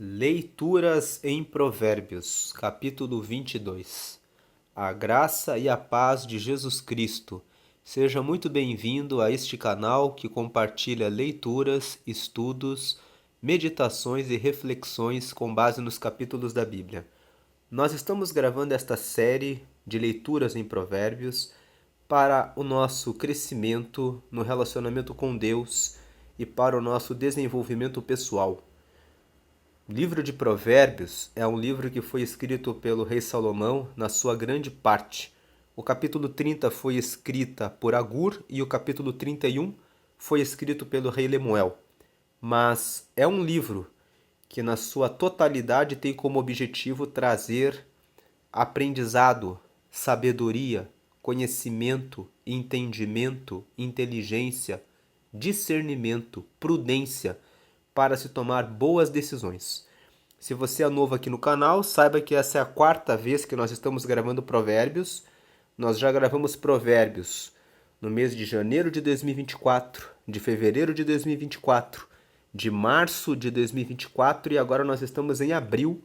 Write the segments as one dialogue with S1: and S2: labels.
S1: Leituras em Provérbios, capítulo 22. A graça e a paz de Jesus Cristo. Seja muito bem-vindo a este canal que compartilha leituras, estudos, meditações e reflexões com base nos capítulos da Bíblia. Nós estamos gravando esta série de leituras em Provérbios para o nosso crescimento no relacionamento com Deus e para o nosso desenvolvimento pessoal. O livro de Provérbios é um livro que foi escrito pelo rei Salomão na sua grande parte. O capítulo 30 foi escrita por Agur e o capítulo 31 foi escrito pelo rei Lemuel. Mas é um livro que na sua totalidade tem como objetivo trazer aprendizado, sabedoria, conhecimento, entendimento, inteligência, discernimento, prudência, para se tomar boas decisões. Se você é novo aqui no canal, saiba que essa é a quarta vez que nós estamos gravando Provérbios. Nós já gravamos Provérbios no mês de janeiro de 2024, de fevereiro de 2024, de março de 2024 e agora nós estamos em abril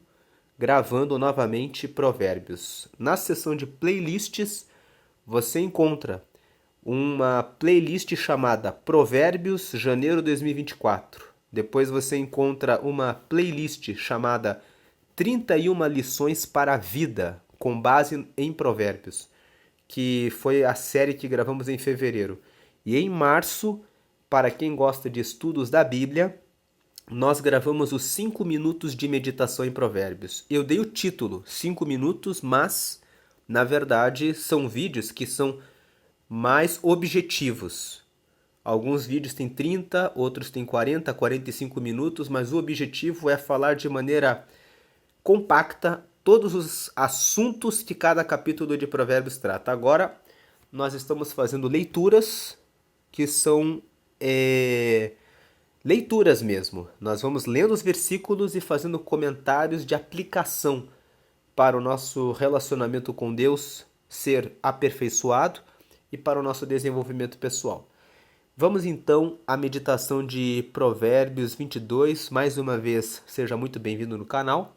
S1: gravando novamente Provérbios. Na seção de playlists, você encontra uma playlist chamada Provérbios Janeiro 2024. Depois você encontra uma playlist chamada 31 lições para a vida, com base em Provérbios, que foi a série que gravamos em fevereiro. E em março, para quem gosta de estudos da Bíblia, nós gravamos os 5 minutos de meditação em Provérbios. Eu dei o título 5 minutos, mas na verdade são vídeos que são mais objetivos. Alguns vídeos têm 30, outros têm 40, 45 minutos, mas o objetivo é falar de maneira compacta todos os assuntos que cada capítulo de Provérbios trata. Agora, nós estamos fazendo leituras que são leituras mesmo. Nós vamos lendo os versículos e fazendo comentários de aplicação para o nosso relacionamento com Deus ser aperfeiçoado e para o nosso desenvolvimento pessoal. Vamos então à meditação de Provérbios 22. Mais uma vez, seja muito bem-vindo no canal.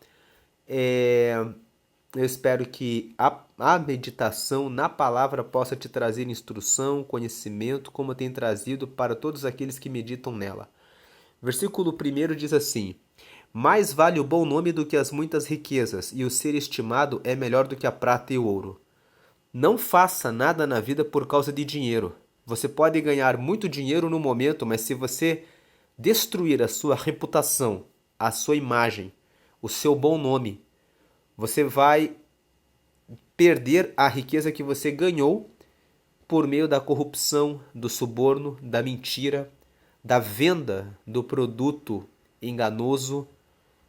S1: Eu espero que a meditação na palavra possa te trazer instrução, conhecimento, como tem trazido para todos aqueles que meditam nela. Versículo 1 diz assim: Mais vale o bom nome do que as muitas riquezas, e o ser estimado é melhor do que a prata e o ouro. Não faça nada na vida por causa de dinheiro. Você pode ganhar muito dinheiro no momento, mas se você destruir a sua reputação, a sua imagem, o seu bom nome, você vai perder a riqueza que você ganhou por meio da corrupção, do suborno, da mentira, da venda do produto enganoso.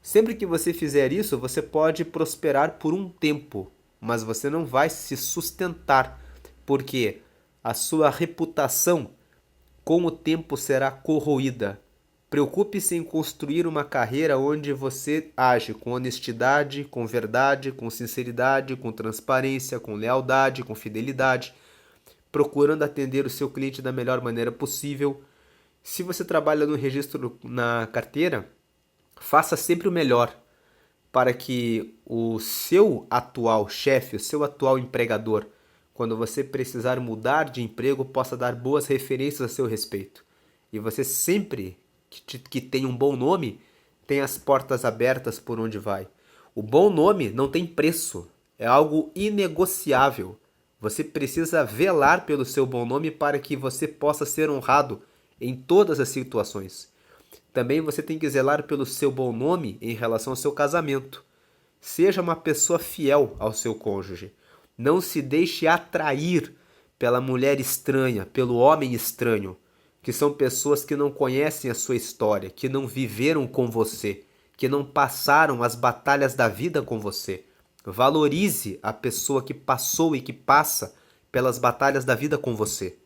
S1: Sempre que você fizer isso, você pode prosperar por um tempo, mas você não vai se sustentar, porque a sua reputação com o tempo será corroída. Preocupe-se em construir uma carreira onde você age com honestidade, com verdade, com sinceridade, com transparência, com lealdade, com fidelidade, procurando atender o seu cliente da melhor maneira possível. Se você trabalha no registro na carteira, faça sempre o melhor para que o seu atual chefe, o seu atual empregador, quando você precisar mudar de emprego, possa dar boas referências a seu respeito. E você sempre que tem um bom nome, tem as portas abertas por onde vai. O bom nome não tem preço, é algo inegociável. Você precisa velar pelo seu bom nome para que você possa ser honrado em todas as situações. Também você tem que zelar pelo seu bom nome em relação ao seu casamento. Seja uma pessoa fiel ao seu cônjuge. Não se deixe atrair pela mulher estranha, pelo homem estranho, que são pessoas que não conhecem a sua história, que não viveram com você, que não passaram as batalhas da vida com você. Valorize a pessoa que passou e que passa pelas batalhas da vida com você.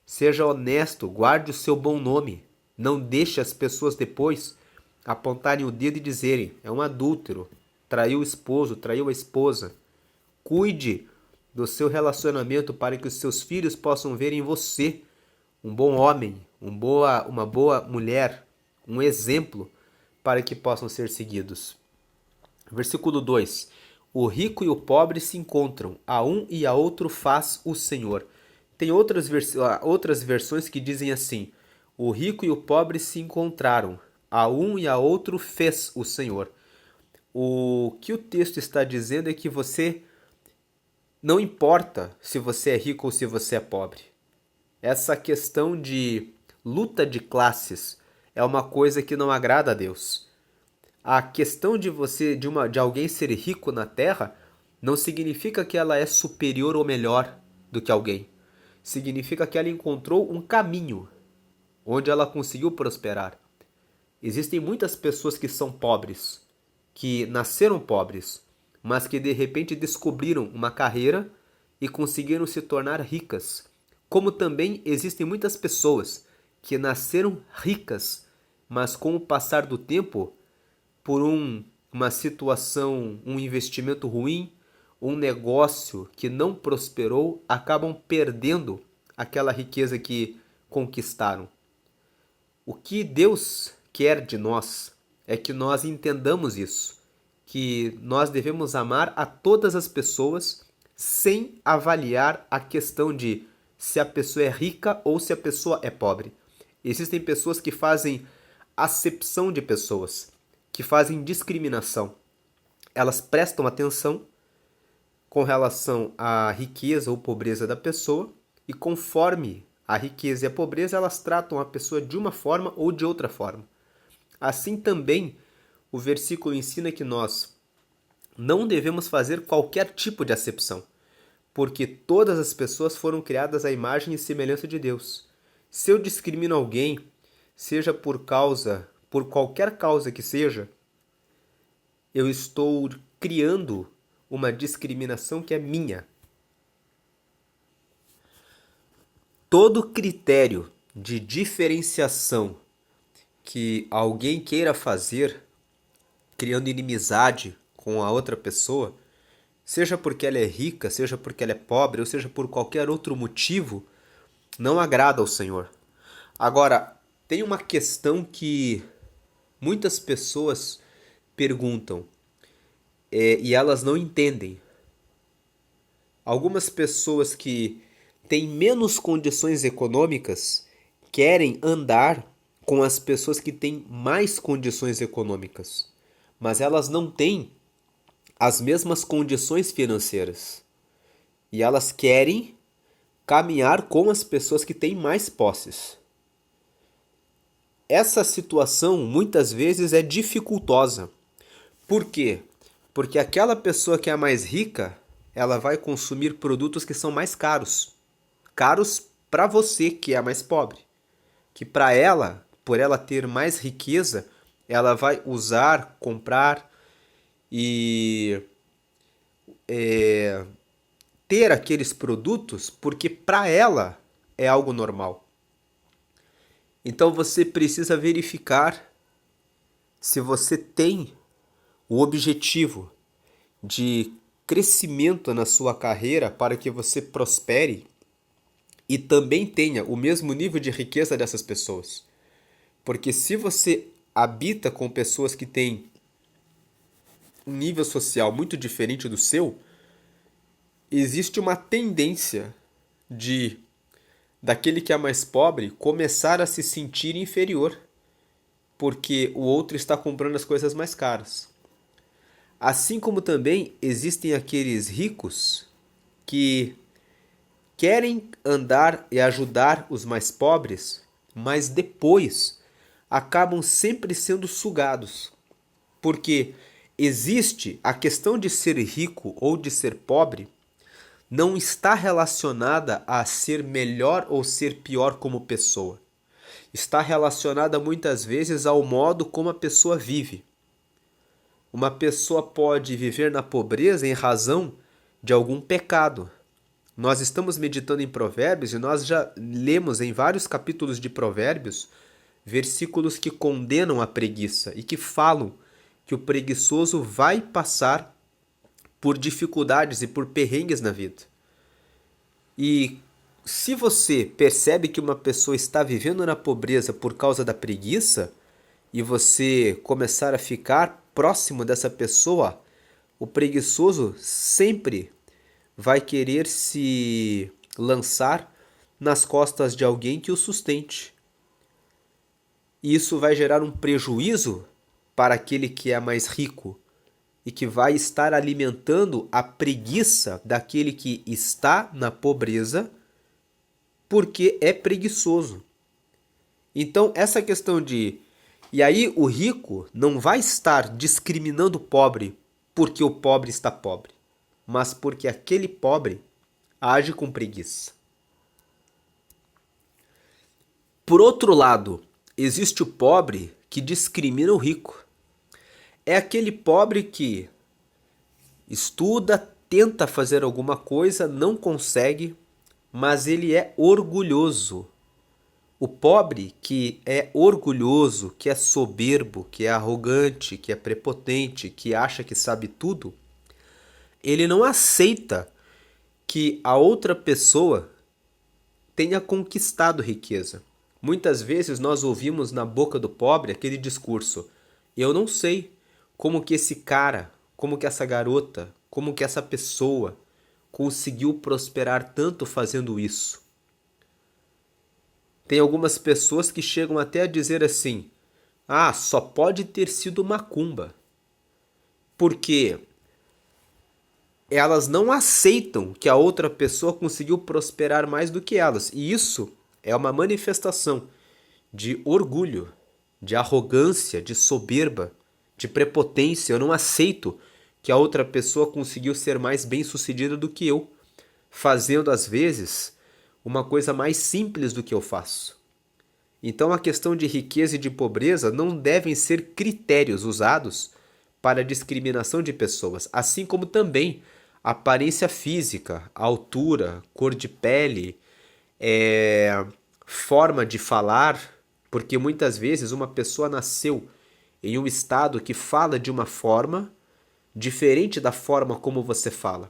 S1: Seja honesto, guarde o seu bom nome. Não deixe as pessoas depois apontarem o dedo e dizerem: é um adúltero, traiu o esposo, traiu a esposa. Cuide do seu relacionamento para que os seus filhos possam ver em você um bom homem, uma boa mulher, um exemplo para que possam ser seguidos. Versículo 2: O rico e o pobre se encontram, a um e a outro faz o Senhor. Tem outras versões que dizem assim: O rico e o pobre se encontraram, a um e a outro fez o Senhor. O que o texto está dizendo é que não importa se você é rico ou se você é pobre. Essa questão de luta de classes é uma coisa que não agrada a Deus. A questão de alguém ser rico na terra não significa que ela é superior ou melhor do que alguém. Significa que ela encontrou um caminho onde ela conseguiu prosperar. Existem muitas pessoas que são pobres, que nasceram pobres, mas que de repente descobriram uma carreira e conseguiram se tornar ricas. Como também existem muitas pessoas que nasceram ricas, mas com o passar do tempo, por uma situação, um investimento ruim, um negócio que não prosperou, acabam perdendo aquela riqueza que conquistaram. O que Deus quer de nós é que nós entendamos isso, que nós devemos amar a todas as pessoas sem avaliar a questão de se a pessoa é rica ou se a pessoa é pobre. Existem pessoas que fazem acepção de pessoas, que fazem discriminação. Elas prestam atenção com relação à riqueza ou pobreza da pessoa e conforme a riqueza e a pobreza, elas tratam a pessoa de uma forma ou de outra forma. Assim também, o versículo ensina que nós não devemos fazer qualquer tipo de acepção, porque todas as pessoas foram criadas à imagem e semelhança de Deus. Se eu discrimino alguém, seja por qualquer causa que seja, eu estou criando uma discriminação que é minha. Todo critério de diferenciação que alguém queira fazer, criando inimizade com a outra pessoa, seja porque ela é rica, seja porque ela é pobre, ou seja por qualquer outro motivo, não agrada ao Senhor. Agora, tem uma questão que muitas pessoas perguntam e elas não entendem. Algumas pessoas que têm menos condições econômicas querem andar com as pessoas que têm mais condições econômicas, mas elas não têm as mesmas condições financeiras. E elas querem caminhar com as pessoas que têm mais posses. Essa situação muitas vezes é dificultosa. Por quê? Porque aquela pessoa que é mais rica, ela vai consumir produtos que são mais caros. Caros para você que é mais pobre. Que para ela, por ela ter mais riqueza, ela vai usar, comprar e ter aqueles produtos porque para ela é algo normal. Então você precisa verificar se você tem o objetivo de crescimento na sua carreira para que você prospere e também tenha o mesmo nível de riqueza dessas pessoas. Porque se você habita com pessoas que têm um nível social muito diferente do seu, existe uma tendência daquele que é mais pobre começar a se sentir inferior, porque o outro está comprando as coisas mais caras. Assim como também existem aqueles ricos que querem andar e ajudar os mais pobres, mas depois acabam sempre sendo sugados. Porque existe a questão de ser rico ou de ser pobre, não está relacionada a ser melhor ou ser pior como pessoa. Está relacionada muitas vezes ao modo como a pessoa vive. Uma pessoa pode viver na pobreza em razão de algum pecado. Nós estamos meditando em Provérbios e nós já lemos em vários capítulos de Provérbios versículos que condenam a preguiça e que falam que o preguiçoso vai passar por dificuldades e por perrengues na vida. E se você percebe que uma pessoa está vivendo na pobreza por causa da preguiça, e você começar a ficar próximo dessa pessoa, o preguiçoso sempre vai querer se lançar nas costas de alguém que o sustente. E isso vai gerar um prejuízo para aquele que é mais rico e que vai estar alimentando a preguiça daquele que está na pobreza porque é preguiçoso. Então, essa questão de. E aí, o rico não vai estar discriminando o pobre porque o pobre está pobre, mas porque aquele pobre age com preguiça. Por outro lado, existe o pobre que discrimina o rico. É aquele pobre que estuda, tenta fazer alguma coisa, não consegue, mas ele é orgulhoso. O pobre que é orgulhoso, que é soberbo, que é arrogante, que é prepotente, que acha que sabe tudo, ele não aceita que a outra pessoa tenha conquistado riqueza. Muitas vezes nós ouvimos na boca do pobre aquele discurso: eu não sei como que esse cara, como que essa garota, como que essa pessoa conseguiu prosperar tanto fazendo isso. Tem algumas pessoas que chegam até a dizer assim: ah, só pode ter sido macumba. Porque elas não aceitam que a outra pessoa conseguiu prosperar mais do que elas. E isso é uma manifestação de orgulho, de arrogância, de soberba, de prepotência. Eu não aceito que a outra pessoa conseguiu ser mais bem-sucedida do que eu, fazendo às vezes uma coisa mais simples do que eu faço. Então a questão de riqueza e de pobreza não devem ser critérios usados para a discriminação de pessoas, assim como também a aparência física, a altura, cor de pele, forma de falar, porque muitas vezes uma pessoa nasceu em um estado que fala de uma forma diferente da forma como você fala.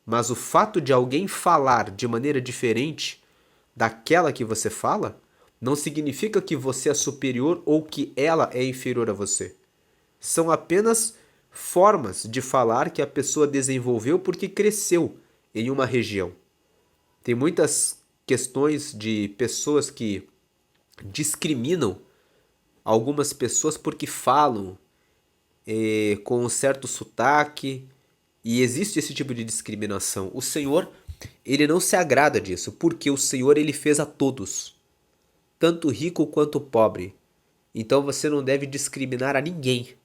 S1: Mas o fato de alguém falar de maneira diferente daquela que você fala não significa que você é superior ou que ela é inferior a você. São apenas formas de falar que a pessoa desenvolveu porque cresceu em uma região. Tem muitas questões de pessoas que discriminam algumas pessoas porque falam com um certo sotaque, e existe esse tipo de discriminação. O Senhor, ele não se agrada disso, porque o Senhor, ele fez a todos, tanto rico quanto pobre. Então você não deve discriminar a ninguém,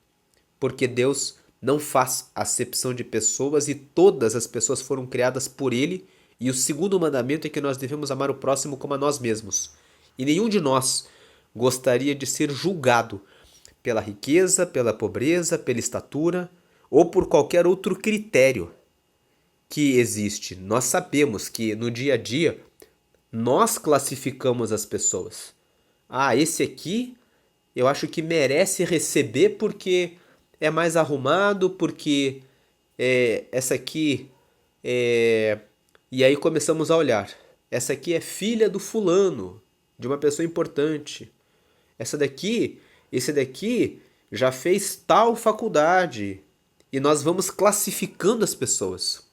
S1: porque Deus não faz acepção de pessoas e todas as pessoas foram criadas por Ele. E o segundo mandamento é que nós devemos amar o próximo como a nós mesmos. E nenhum de nós gostaria de ser julgado pela riqueza, pela pobreza, pela estatura ou por qualquer outro critério que existe. Nós sabemos que no dia a dia nós classificamos as pessoas. Ah, esse aqui eu acho que merece receber porque é mais arrumado, porque essa aqui é. E aí começamos a olhar. Essa aqui é filha do fulano, de uma pessoa importante. Esse daqui já fez tal faculdade. E nós vamos classificando as pessoas.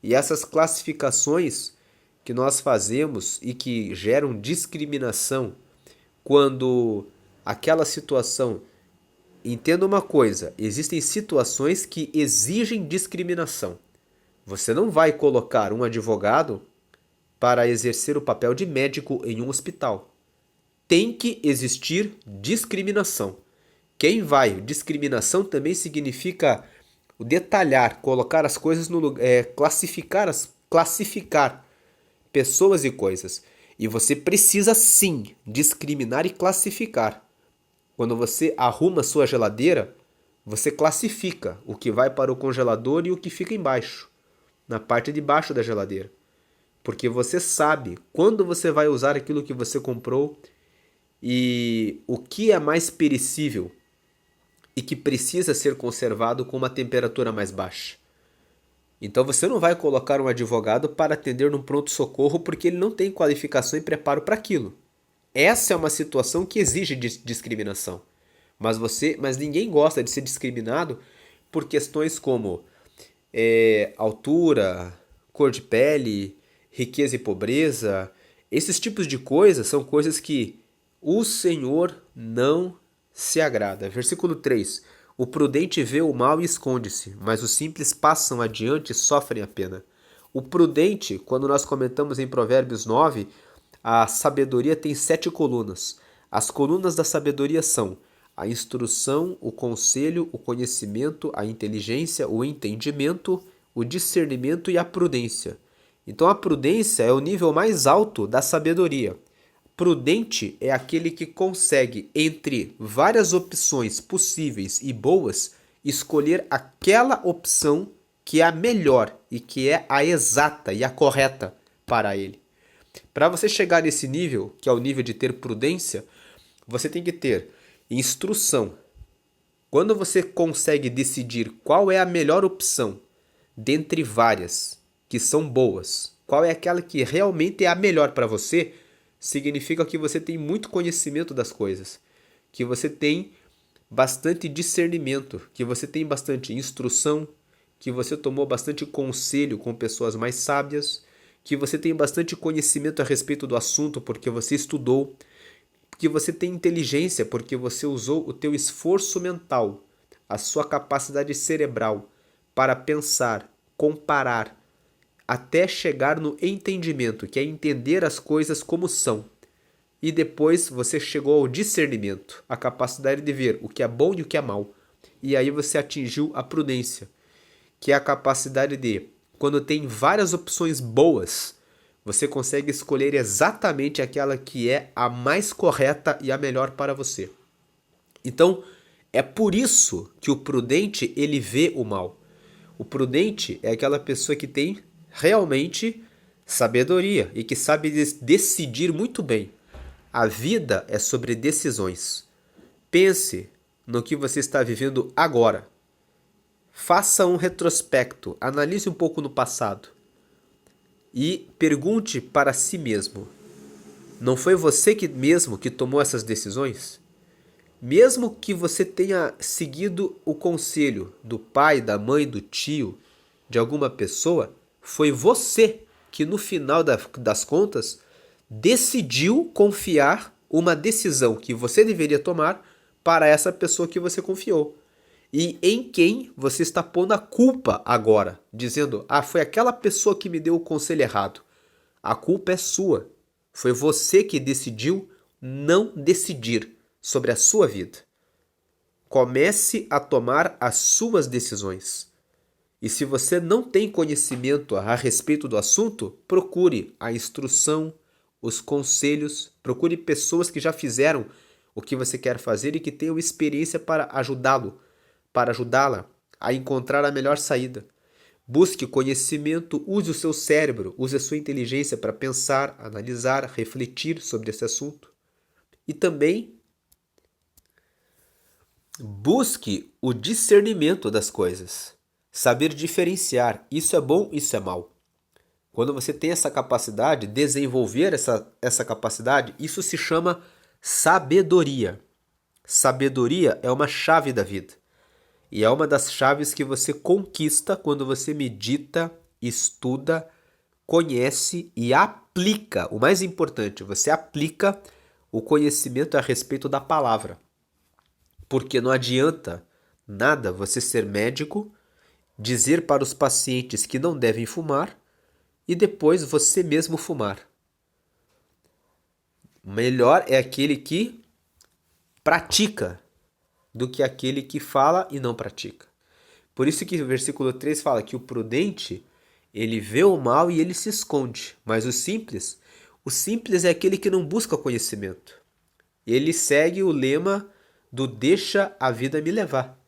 S1: E essas classificações que nós fazemos e que geram discriminação quando aquela situação. Entenda uma coisa, existem situações que exigem discriminação. Você não vai colocar um advogado para exercer o papel de médico em um hospital. Tem que existir discriminação. Quem vai? Discriminação também significa detalhar, colocar as coisas no lugar, classificar pessoas e coisas. E você precisa sim discriminar e classificar. Quando você arruma sua geladeira, você classifica o que vai para o congelador e o que fica embaixo, na parte de baixo da geladeira. Porque você sabe quando você vai usar aquilo que você comprou e o que é mais perecível e que precisa ser conservado com uma temperatura mais baixa. Então você não vai colocar um advogado para atender num pronto-socorro porque ele não tem qualificação e preparo para aquilo. Essa é uma situação que exige discriminação. Mas ninguém gosta de ser discriminado por questões como altura, cor de pele, riqueza e pobreza. Esses tipos de coisas são coisas que o Senhor não se agrada. Versículo 3. O prudente vê o mal e esconde-se, mas os simples passam adiante e sofrem a pena. O prudente, quando nós comentamos em Provérbios 9, a sabedoria tem 7 colunas. As colunas da sabedoria são a instrução, o conselho, o conhecimento, a inteligência, o entendimento, o discernimento e a prudência. Então a prudência é o nível mais alto da sabedoria. Prudente é aquele que consegue, entre várias opções possíveis e boas, escolher aquela opção que é a melhor e que é a exata e a correta para ele. Para você chegar nesse nível, que é o nível de ter prudência, você tem que ter instrução. Quando você consegue decidir qual é a melhor opção dentre várias que são boas, qual é aquela que realmente é a melhor para você, significa que você tem muito conhecimento das coisas, que você tem bastante discernimento, que você tem bastante instrução, que você tomou bastante conselho com pessoas mais sábias, que você tem bastante conhecimento a respeito do assunto porque você estudou, que você tem inteligência porque você usou o teu esforço mental, a sua capacidade cerebral para pensar, comparar, até chegar no entendimento, que é entender as coisas como são. E depois você chegou ao discernimento, a capacidade de ver o que é bom e o que é mal. E aí você atingiu a prudência, que é a capacidade de, quando tem várias opções boas, você consegue escolher exatamente aquela que é a mais correta e a melhor para você. Então, é por isso que o prudente, ele vê o mal. O prudente é aquela pessoa que tem realmente sabedoria e que sabe decidir muito bem. A vida é sobre decisões. Pense no que você está vivendo agora. Faça um retrospecto, analise um pouco no passado e pergunte para si mesmo: não foi você mesmo que tomou essas decisões? Mesmo que você tenha seguido o conselho do pai, da mãe, do tio, de alguma pessoa, foi você que no final das contas decidiu confiar uma decisão que você deveria tomar para essa pessoa que você confiou. E em quem você está pondo a culpa agora, dizendo: foi aquela pessoa que me deu o conselho errado. A culpa é sua. Foi você que decidiu não decidir sobre a sua vida. Comece a tomar as suas decisões. E se você não tem conhecimento a respeito do assunto, procure a instrução, os conselhos, procure pessoas que já fizeram o que você quer fazer e que tenham experiência para ajudá-la a encontrar a melhor saída. Busque conhecimento, use o seu cérebro, use a sua inteligência para pensar, analisar, refletir sobre esse assunto. E também busque o discernimento das coisas. Saber diferenciar, isso é bom, isso é mal. Quando você tem essa capacidade, desenvolver essa capacidade, isso se chama sabedoria. Sabedoria é uma chave da vida. E é uma das chaves que você conquista quando você medita, estuda, conhece e aplica. O mais importante, você aplica o conhecimento a respeito da palavra. Porque não adianta nada você ser médico, dizer para os pacientes que não devem fumar e depois você mesmo fumar. Melhor é aquele que pratica do que aquele que fala e não pratica. Por isso que o versículo 3 fala que o prudente, ele vê o mal e ele se esconde, mas o simples é aquele que não busca conhecimento. Ele segue o lema do deixa a vida me levar.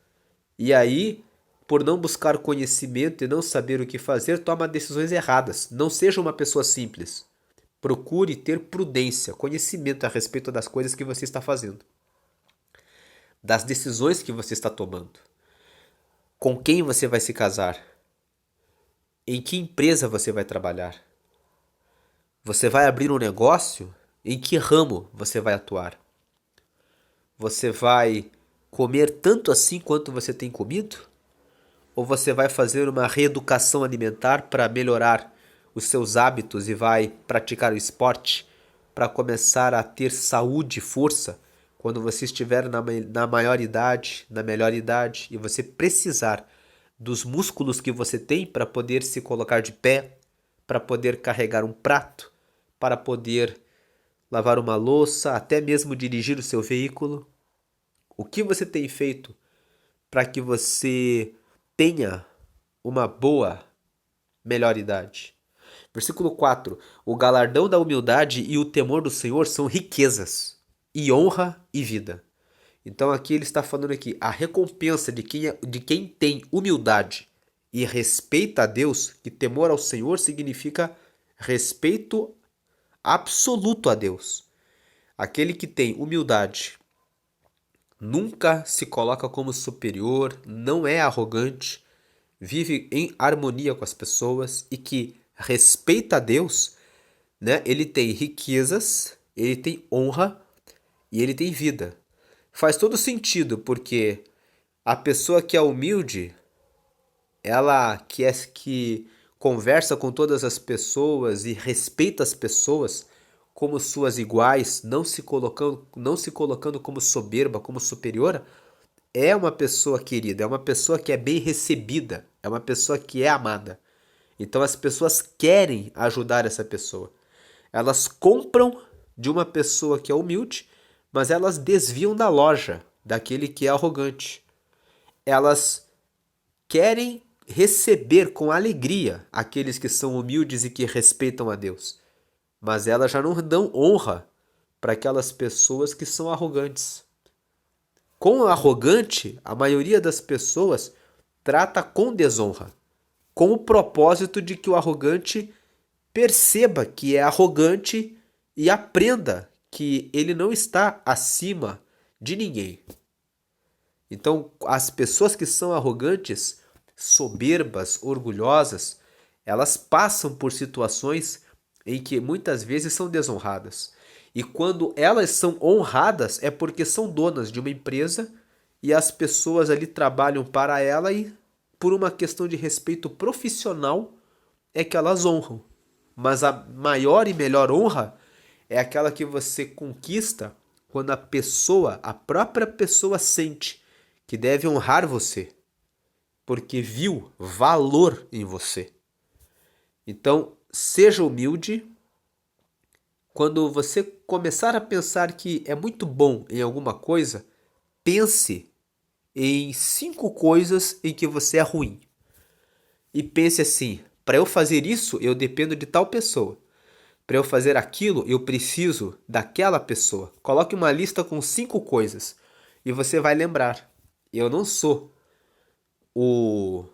S1: E aí, por não buscar conhecimento e não saber o que fazer, toma decisões erradas. Não seja uma pessoa simples. Procure ter prudência, conhecimento a respeito das coisas que você está fazendo, das decisões que você está tomando, com quem você vai se casar, em que empresa você vai trabalhar. Você vai abrir um negócio? Em que ramo você vai atuar? Você vai comer tanto assim quanto você tem comido? Ou você vai fazer uma reeducação alimentar para melhorar os seus hábitos e vai praticar o esporte para começar a ter saúde e força quando você estiver na maior idade, na melhor idade e você precisar dos músculos que você tem para poder se colocar de pé, para poder carregar um prato, para poder lavar uma louça, até mesmo dirigir o seu veículo? O que você tem feito para que você tenha uma boa melhor idade? Versículo 4: O galardão da humildade e o temor do Senhor são riquezas, e honra e vida. Então aqui ele está falando aqui, a recompensa de quem tem humildade e respeita a Deus, que temor ao Senhor significa respeito absoluto a Deus. Aquele que tem humildade nunca se coloca como superior, não é arrogante, vive em harmonia com as pessoas e que respeita a Deus, né? Ele tem riquezas, ele tem honra e ele tem vida. Faz todo sentido, porque a pessoa que é humilde, ela que conversa com todas as pessoas e respeita as pessoas como suas iguais, não se colocando como soberba, como superior, é uma pessoa querida, é uma pessoa que é bem recebida, é uma pessoa que é amada. Então as pessoas querem ajudar essa pessoa. Elas compram de uma pessoa que é humilde, mas elas desviam da loja daquele que é arrogante. Elas querem receber com alegria aqueles que são humildes e que respeitam a Deus, mas elas já não dão honra para aquelas pessoas que são arrogantes. Com o arrogante, a maioria das pessoas trata com desonra, com o propósito de que o arrogante perceba que é arrogante e aprenda que ele não está acima de ninguém. Então, as pessoas que são arrogantes, soberbas, orgulhosas, elas passam por situações em que muitas vezes são desonradas. E quando elas são honradas é porque são donas de uma empresa e as pessoas ali trabalham para ela e por uma questão de respeito profissional é que elas honram. Mas a maior e melhor honra é aquela que você conquista quando a pessoa, a própria pessoa sente que deve honrar você, porque viu valor em você. Então, seja humilde. Quando você começar a pensar que é muito bom em alguma coisa, pense em 5 coisas em que você é ruim. E pense assim: para eu fazer isso, eu dependo de tal pessoa. Para eu fazer aquilo, eu preciso daquela pessoa. Coloque uma lista com 5 coisas e você vai lembrar: eu não sou o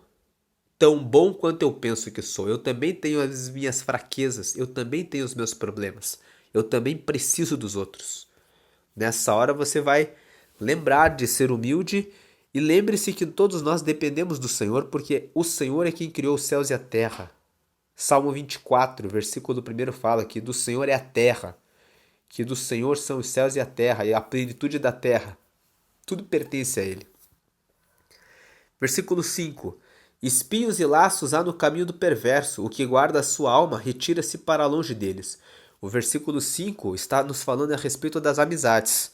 S1: tão bom quanto eu penso que sou. Eu também tenho as minhas fraquezas, eu também tenho os meus problemas. Eu também preciso dos outros. Nessa hora você vai lembrar de ser humilde e lembre-se que todos nós dependemos do Senhor, porque o Senhor é quem criou os céus e a terra. Salmo 24, versículo 1 fala que do Senhor é a terra, que do Senhor são os céus e a terra, e a plenitude da terra. Tudo pertence a Ele. Versículo 5. Espinhos e laços há no caminho do perverso, o que guarda a sua alma retira-se para longe deles. O versículo 5 está nos falando a respeito das amizades.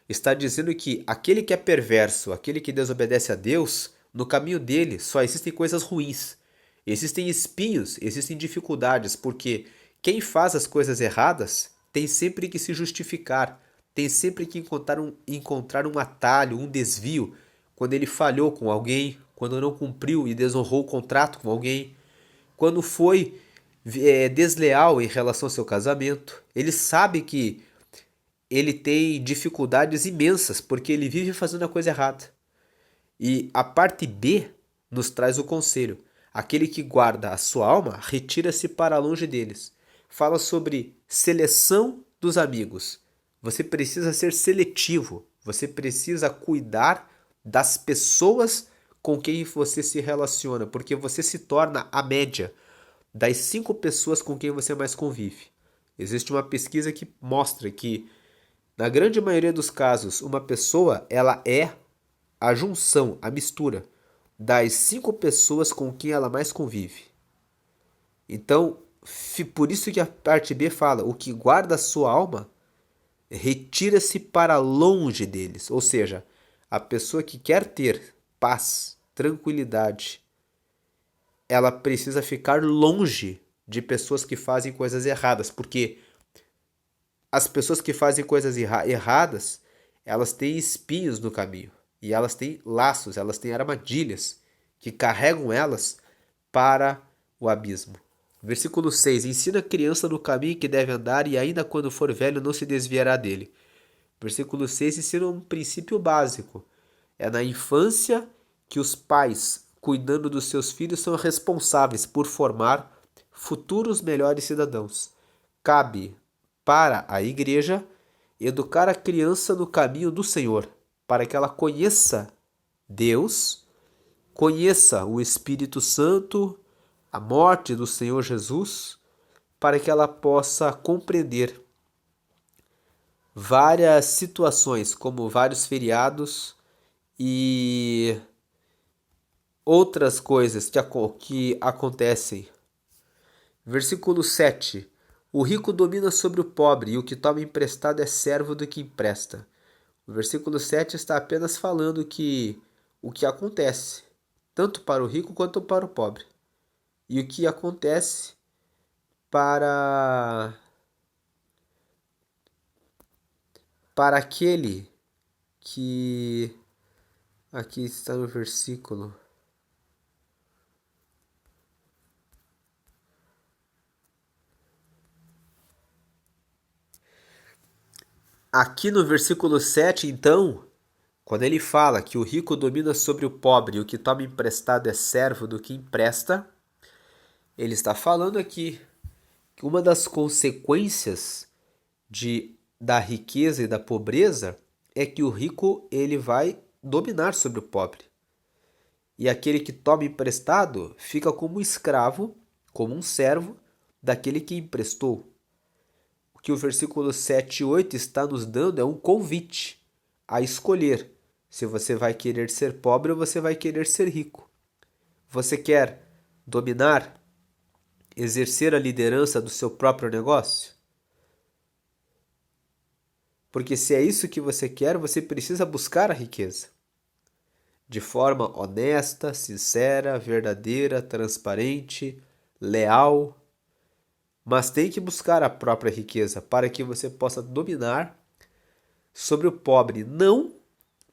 S1: Está dizendo que aquele que é perverso, aquele que desobedece a Deus, no caminho dele só existem coisas ruins. Existem espinhos, existem dificuldades, porque quem faz as coisas erradas tem sempre que se justificar, tem sempre que encontrar um atalho, um desvio, quando ele falhou com alguém, quando não cumpriu e desonrou o contrato com alguém, quando foi desleal em relação ao seu casamento. Ele sabe que ele tem dificuldades imensas porque ele vive fazendo a coisa errada. E a parte B nos traz o conselho: aquele que guarda a sua alma, retira-se para longe deles. Fala sobre seleção dos amigos. Você precisa ser seletivo, você precisa cuidar das pessoas com quem você se relaciona, porque você se torna a média das 5 pessoas com quem você mais convive. Existe uma pesquisa que mostra que, na grande maioria dos casos, uma pessoa ela é a junção, a mistura das 5 pessoas com quem ela mais convive. Então, por isso que a parte B fala, o que guarda a sua alma, retira-se para longe deles. Ou seja, a pessoa que quer ter paz, tranquilidade, ela precisa ficar longe de pessoas que fazem coisas erradas, porque as pessoas que fazem coisas erradas, elas têm espinhos no caminho, e elas têm laços, elas têm armadilhas que carregam elas para o abismo. Versículo 6: Ensina a criança no caminho que deve andar, e ainda quando for velho não se desviará dele. Versículo 6 ensina um princípio básico. É na infância que os pais, cuidando dos seus filhos, são responsáveis por formar futuros melhores cidadãos. Cabe para a igreja educar a criança no caminho do Senhor, para que ela conheça Deus, conheça o Espírito Santo, a morte do Senhor Jesus, para que ela possa compreender várias situações, como vários feriados e outras coisas que acontecem. Versículo 7. O rico domina sobre o pobre, e o que toma emprestado é servo do que empresta. O versículo 7 está apenas falando que o que acontece, tanto para o rico quanto para o pobre. E o que acontece para aquele que... Aqui está no versículo. Aqui no versículo 7, então, quando ele fala que o rico domina sobre o pobre e o que toma emprestado é servo do que empresta, ele está falando aqui que uma das consequências da riqueza e da pobreza é que o rico ele vai dominar sobre o pobre. E aquele que toma emprestado fica como um escravo, como um servo daquele que emprestou. O que o versículo 7 e 8 está nos dando é um convite a escolher se você vai querer ser pobre ou você vai querer ser rico. Você quer dominar, exercer a liderança do seu próprio negócio? Porque se é isso que você quer, você precisa buscar a riqueza. De forma honesta, sincera, verdadeira, transparente, leal. Mas tem que buscar a própria riqueza para que você possa dominar sobre o pobre. Não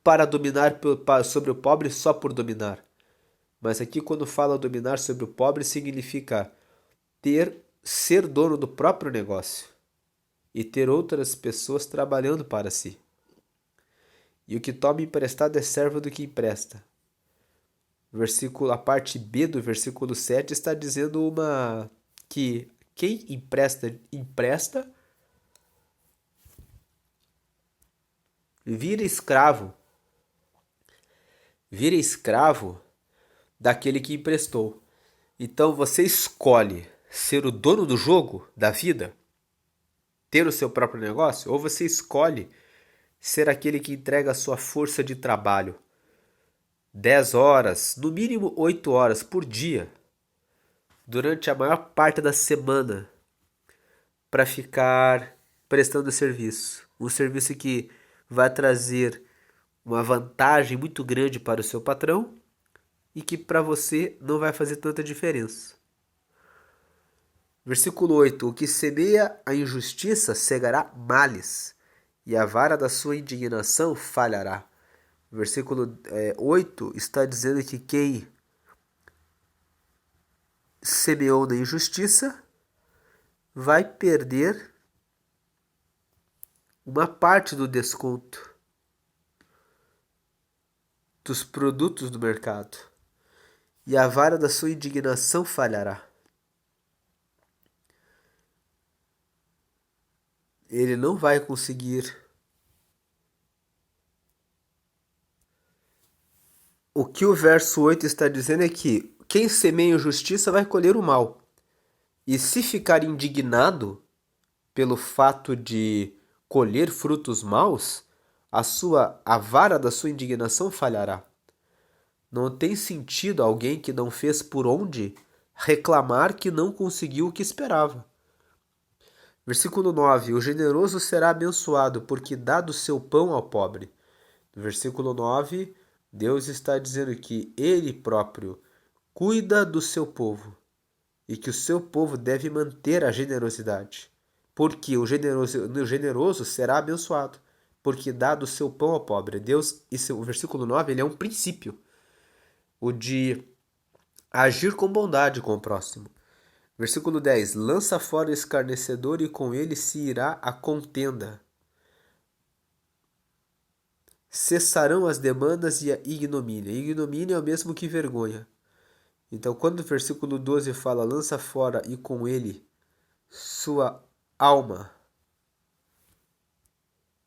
S1: para dominar sobre o pobre só por dominar. Mas aqui quando fala dominar sobre o pobre significa ser dono do próprio negócio e ter outras pessoas trabalhando para si. E o que toma emprestado é servo do que empresta. A parte B do versículo 7 está dizendo que quem empresta, vira escravo daquele que emprestou. Então você escolhe ser o dono do jogo, da vida, ter o seu próprio negócio, ou você escolhe ser aquele que entrega a sua força de trabalho 10 horas, no mínimo 8 horas por dia, durante a maior parte da semana, para ficar prestando serviço. Um serviço que vai trazer uma vantagem muito grande para o seu patrão e que para você não vai fazer tanta diferença. Versículo 8. O que semeia a injustiça cegará males, e a vara da sua indignação falhará. Versículo 8 está dizendo que quem semeou na injustiça vai perder uma parte do desconto dos produtos do mercado, e a vara da sua indignação falhará. Ele não vai conseguir. O que o verso 8 está dizendo é que quem semeia injustiça vai colher o mal. E se ficar indignado, pelo fato de colher frutos maus, a vara da sua indignação falhará. Não tem sentido alguém que não fez por onde reclamar que não conseguiu o que esperava. Versículo 9: o generoso será abençoado, porque dá do seu pão ao pobre. No versículo 9, Deus está dizendo que Ele próprio cuida do seu povo e que o seu povo deve manter a generosidade, porque o generoso será abençoado, porque dá do seu pão ao pobre. Deus, o versículo 9, ele é um princípio, o de agir com bondade com o próximo. Versículo 10: lança fora o escarnecedor e com ele se irá a contenda. Cessarão as demandas e a ignomínia. Ignomínia é o mesmo que vergonha. Então, quando o versículo 12 fala lança fora e com ele sua alma